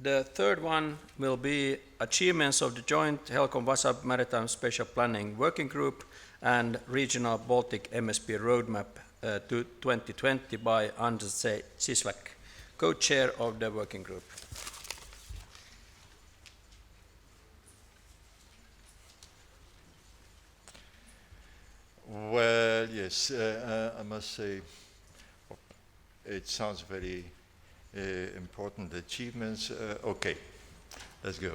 The third one will be achievements of the joint HELCOM VASAB Maritime Spatial Planning Working Group and Regional Baltic MSP Roadmap to 2020 by Andrzej Cieslak, co-chair of the working group. Well, yes, I must say it sounds very important achievements. Okay, let's go.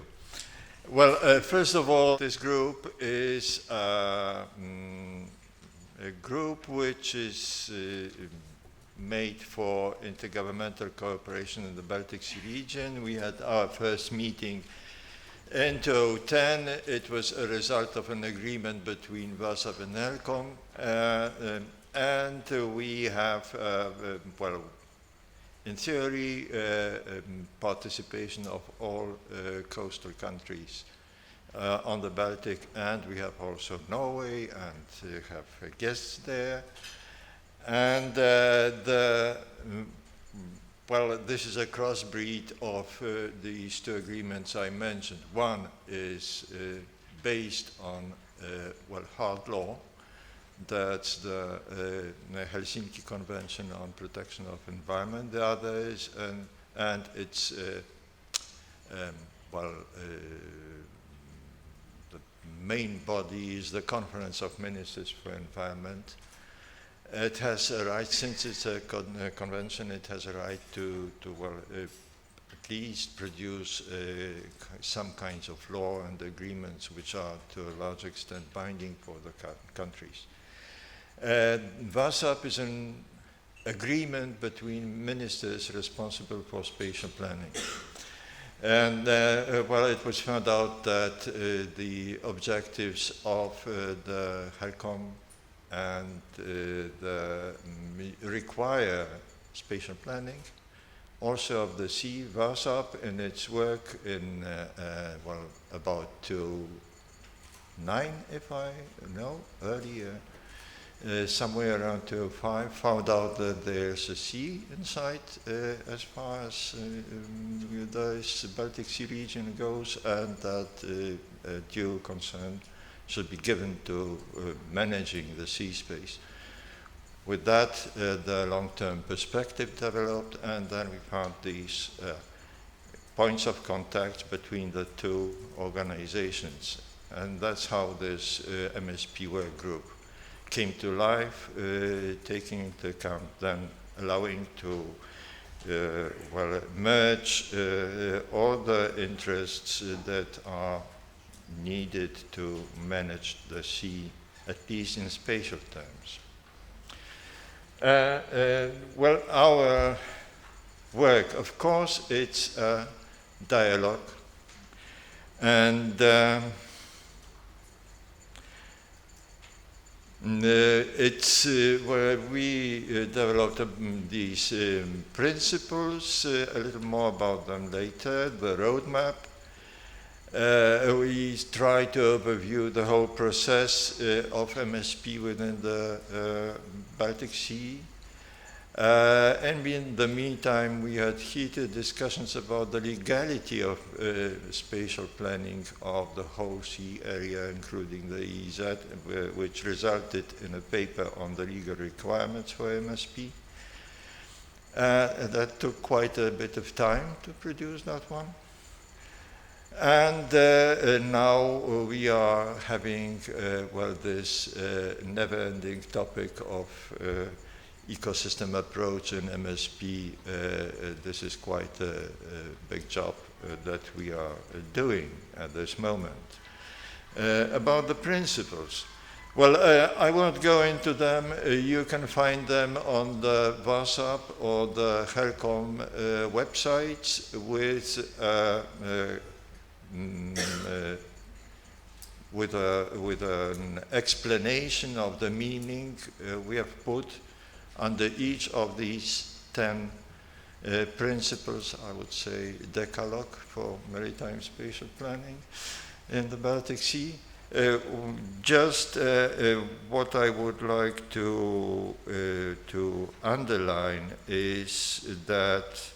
Well, first of all, this group is a group which is made for intergovernmental cooperation in the Baltic Sea region. We had our first meeting in 2010. It was a result of an agreement between VASAB and HELCOM, and we have, well, in theory, participation of all coastal countries on the Baltic, and we have also Norway, and have guests there. And well, this is a crossbreed of these two agreements I mentioned. One is based on, well, hard law. That's the Helsinki Convention on Protection of Environment. The other is, and it's, well, the main body is the Conference of Ministers for Environment. It has a right, since it's a convention, it has a right to well, at least produce some kinds of law and agreements which are to a large extent binding for the countries. VASAB is an agreement between ministers responsible for spatial planning. And well, it was found out that the objectives of the HELCOM and require spatial planning, also of the sea. VASAB in its work in, well, about 2009, if I know, earlier, somewhere around 2005, found out that there's a sea inside as far as the Baltic Sea region goes, and that due concern should be given to managing the sea space. With that, the long-term perspective developed, and then we found these points of contact between the two organizations. And that's how this MSP work group came to life, taking into account then allowing to well, merge all the interests that are needed to manage the sea, at least in spatial terms. Well, our work, of course, it's a dialogue, and it's where we developed these principles, a little more about them later, the roadmap. We try to overview the whole process of MSP within the Baltic Sea. And in the meantime, we had heated discussions about the legality of spatial planning of the whole sea area, including the EEZ, which resulted in a paper on the legal requirements for MSP. That took quite a bit of time to produce that one. And now we are having, well, this never-ending topic of ecosystem approach in MSP. This is quite a big job that we are doing at this moment. About the principles. Well, I won't go into them. You can find them on the VASAB or the HELCOM websites with an explanation of the meaning we have put under each of these 10 principles, I would say decalogue for maritime spatial planning in the Baltic Sea. Just what I would like to underline is that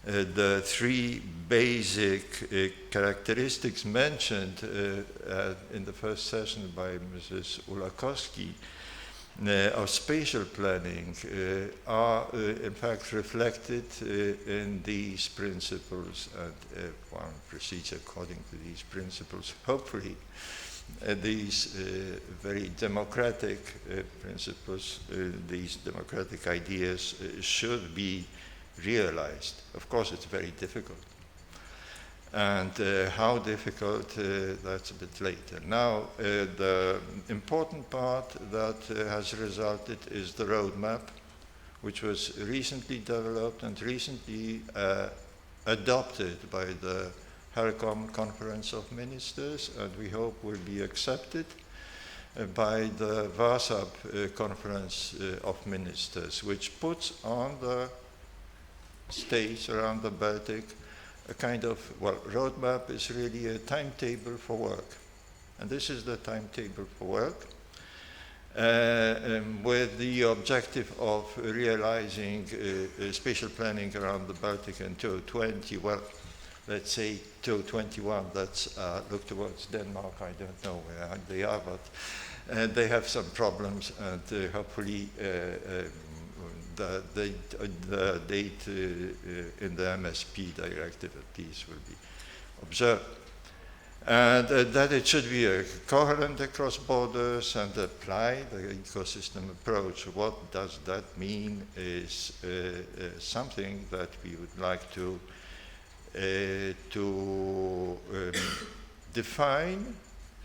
the three basic characteristics mentioned in the first session by Mrs. Ulakowski of spatial planning are in fact reflected in these principles, and one proceeds according to these principles. Hopefully, these very democratic principles, these democratic ideas should be realized. Of course, it's very difficult. And how difficult, that's a bit later. Now, the important part that has resulted is the roadmap, which was recently developed and recently adopted by the HELCOM Conference of Ministers, and we hope will be accepted by the VASAB Conference of Ministers, which puts on the stage around the Baltic a kind of, well, roadmap is really a timetable for work. And this is the timetable for work with the objective of realizing spatial planning around the Baltic in 2020. Well, let's say 2021, let's look towards Denmark. I don't know where they are, but they have some problems, and hopefully the date in the MSP directive at least will be observed. And that it should be coherent across borders and apply the ecosystem approach. What does that mean is something that we would like to define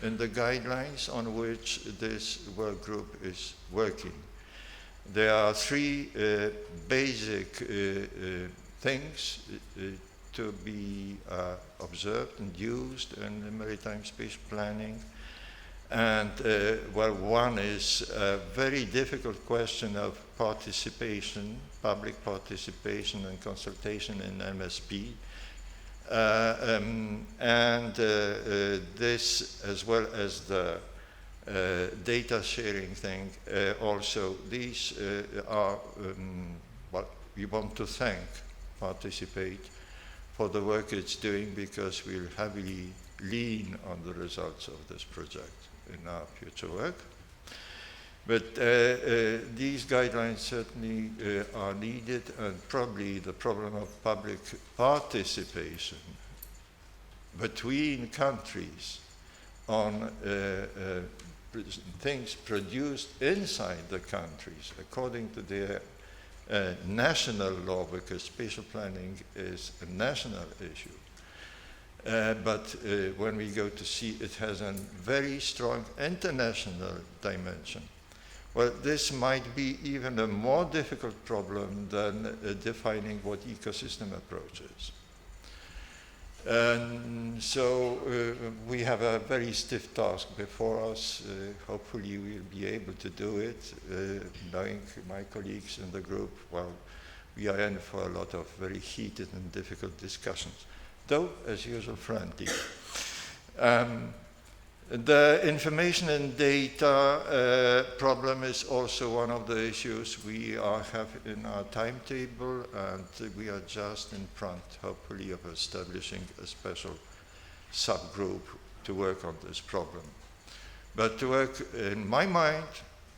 in the guidelines on which this work group is working. There are three basic things to be observed and used in maritime spatial planning. And well, one is a very difficult question of participation, public participation and consultation in MSP. This, as well as the data sharing thing, also these are what we want to thank PartiSEApate for the work it's doing, because we'll heavily lean on the results of this project in our future work. But these guidelines certainly are needed, and probably the problem of public participation between countries on things produced inside the countries according to their national law, because spatial planning is a national issue. But when we go to see, it has a very strong international dimension. Well, this might be even a more difficult problem than defining what ecosystem approach is. And so we have a very stiff task before us. Hopefully we'll be able to do it. Knowing my colleagues in the group, well, we are in for a lot of very heated and difficult discussions, though, as usual, friendly. The information and data problem is also one of the issues we have in our timetable, and we are just in front, hopefully, of establishing a special subgroup to work on this problem. But to work, in my mind,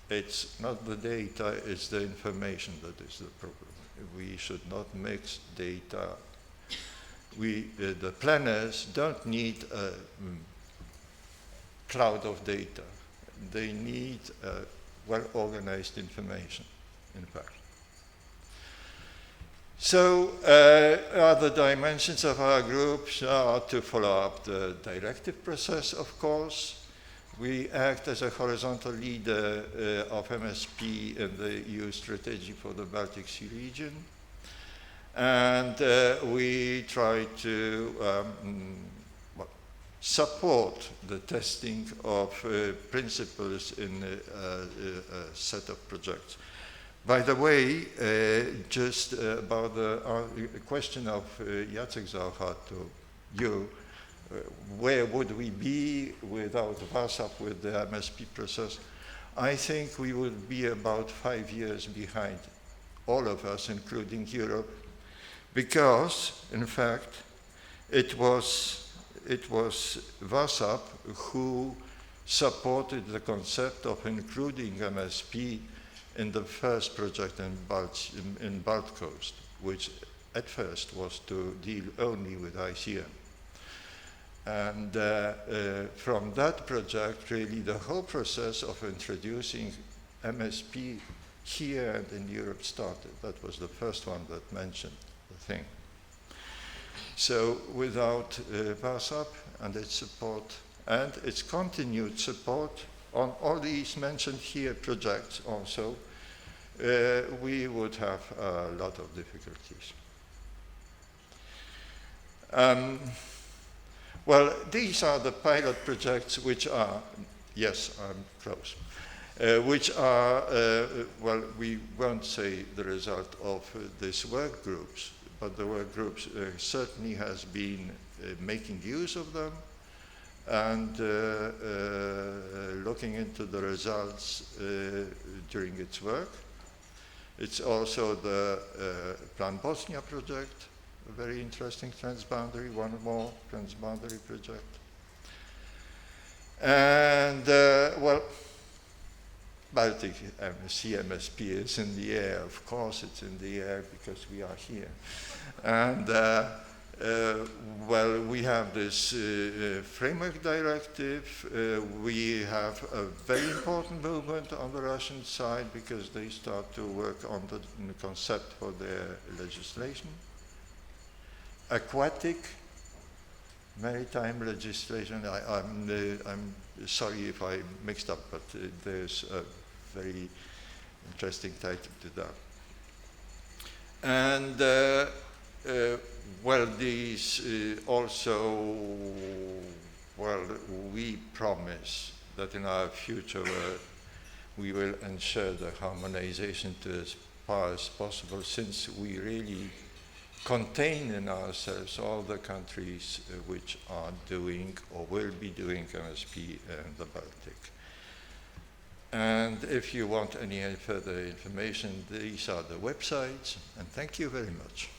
it's not the data, it's the information that is the problem. We should not mix data. The planners don't need a cloud of data. They need well-organized information, in fact. So other dimensions of our groups are to follow up the directive process, of course. We act as a horizontal leader of MSP in the EU strategy for the Baltic Sea region. And we try to support the testing of principles in a set of projects. By the way, just about the question of Jacek Zauchat to you, where would we be without VASAB, with the MSP process? I think we would be about 5 years behind, all of us, including Europe, because, in fact, it was VASAB who supported the concept of including MSP in the first project in Baltic Coast, which at first was to deal only with ICM. And from that project, really the whole process of introducing MSP here and in Europe started. That was the first one that mentioned the thing. So without VASAB and its support and its continued support on all these mentioned here projects also, we would have a lot of difficulties. Well, these are the pilot projects which are, yes, I'm close, which are, well, we won't say the result of these work groups, but the work groups certainly has been making use of them and looking into the results during its work. It's also the Plan Bosnia project, a very interesting transboundary, one more transboundary project. And, well, Baltic MSP is in the air. Of course it's in the air because we are here. And, well, we have this framework directive. We have a very important movement on the Russian side because they start to work on the concept for their legislation. Aquatic maritime legislation, I'm sorry if I mixed up, but there's a very interesting title to that. And well, these also, well, we promise that in our future we will ensure the harmonization to as far as possible, since we really contain in ourselves all the countries which are doing or will be doing MSP in the Baltic. And if you want any further information, these are the websites, and thank you very much.